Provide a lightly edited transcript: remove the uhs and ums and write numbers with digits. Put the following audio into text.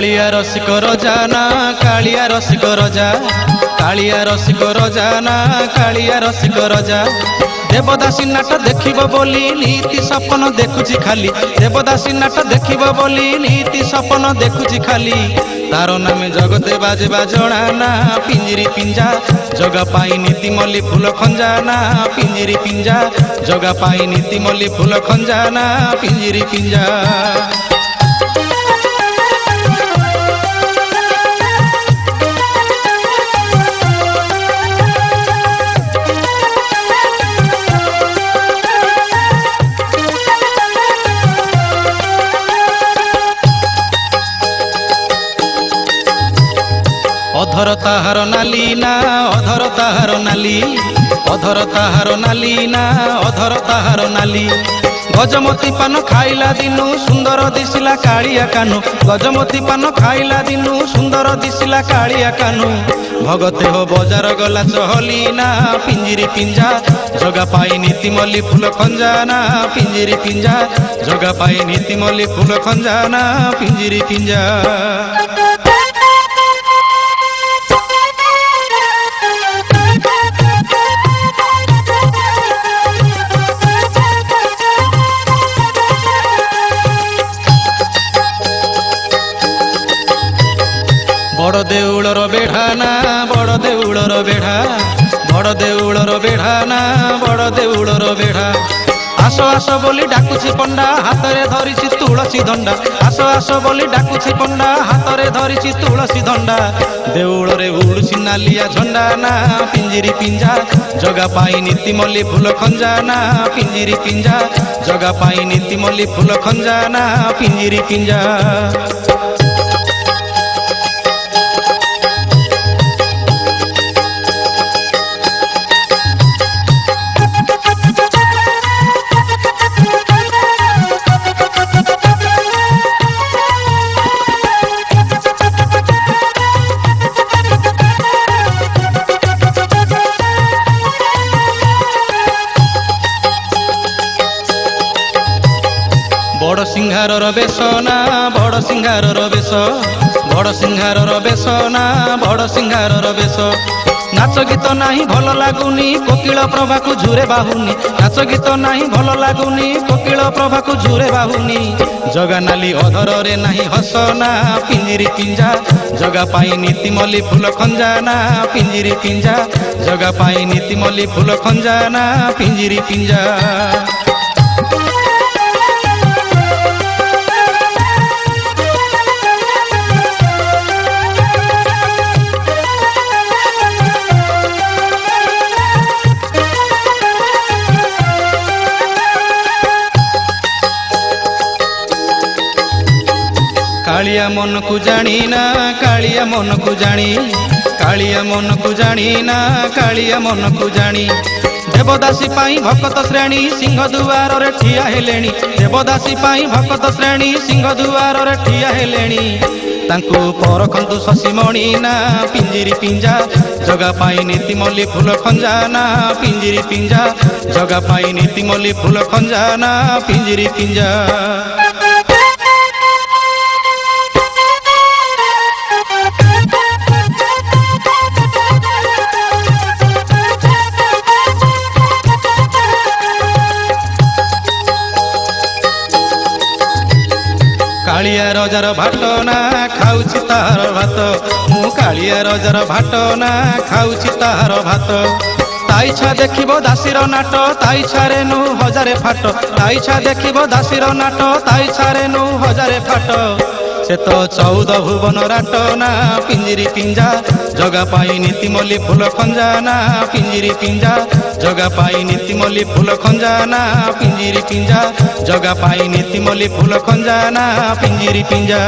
कालिया रसिक रजा ना कालिया रसिक रजा कालिया रसिक रजा ना कालिया रसिक रजा देवदासी नाट देखिब बोली नीति सपन देखुची खाली देवदासी नाट देखिब बोली नीति सपन देखुची खाली तार नामे जगते बाजवा जणा ना पिंजरी पिंजा जगा पाई नीति मल्ली फूल खंजा ना पिंजरी पिंजा जगा पाई नीति मल्ली फूल खंजा ना पिंजरी पिंजा। अधर ताहार नाली ना अधर ताहार नाली अधर ताहार नाली ना अधर ताहार नाली गजमती पान खाइला दिनु सुंदर दिसिला कालिया कानु गजमती पान खाइला दिनु सुंदर दिसिला कालिया कानु भगते हो बजार गला चहली ना पिंजरी पिंजा जगा पाई नीति मल्ली फूल खंजा ना पिंजरी पिंजा जगा पाई नीति मल्ली फूल खंजा ना पिंजरी पिंजा। बड़ देउलर बेढ़ा ना बड़ देउलर बेढ़ा बड़ देउलर बेढ़ा ना बड़ देउलर बेढ़ा आस आस बोली डाकुची पंडा हाथ रे धरिछि तुलसी दंडा आस आस बोली डाकुची पंडा हाथ रे धरिछि तुलसी दंडा देउल रे उड़ुछि नालिया झंडा ना पिंजरी पिंजा जगा पाई नीति मल्ली फूल खंजा ना पिंजरी पिंजा जगा पाई नीति मल्ली फूल खंजा ना पिंजरी पिंजा। बड़ सिंहार बेश ना बड़ सिंहार बेश बड़ सिंहार बेश ना बड़ सिंहार बेश नाच गीत नाही भल लागुनी कोकिल प्रभा को झुरे बाहुनी नाच गीत नाही भल लागुनी कोकिल प्रभा को झुरे बाहुनी जगा नाली अधर रे नाही हस ना पिंजरी पिंजा जगा पाई नीति मल्ली फूल खंजा ना पिंजरी पिंजा जगा पाई नीति मल्ली फूल खंजा ना पिंजरी पिंजा। कालिया मन को जानी ना कालिया मन को जानी कालिया मन को जानी ना कालिया मन को जानी देवदासी पाई भक्त श्रेणी सिंह दुआर रे ठिया हेलेणी देवदासी पाई भक्त श्रेणी सिंह दुआर रे ठिया हेलेणी तांको परखंतु शशिमणि ना पिंजरी पिंजा जगा पाई नीति मल्ली फूल खंजा ना पिंजरी पिंजा जगा पाई नीति मल्ली फूल खंजा ना पिंजरी पिंजा। कालिया रजार भाट ना खाऊछि ताहार भात मु कालिया रजार भाट ना खाऊछि ताहार भात ताइछा देखिबो दासीर नाट ताइछा रे नु हजारे फाट ताइछा देखिबो दासीर नाट ताइछा रे नु हजारे फाट से तो 14 भुवन राट ना पिंजरी पिंजा जगा पाई नीति मल्ली फूल खंजा ना पिंजरी पिंजा जगा पाई नीति मल्ली फूल खंजा ना पिंजरी पिंजा जगा पाई नीति मल्ली फूल खंजा ना पिंजरी पिंजा।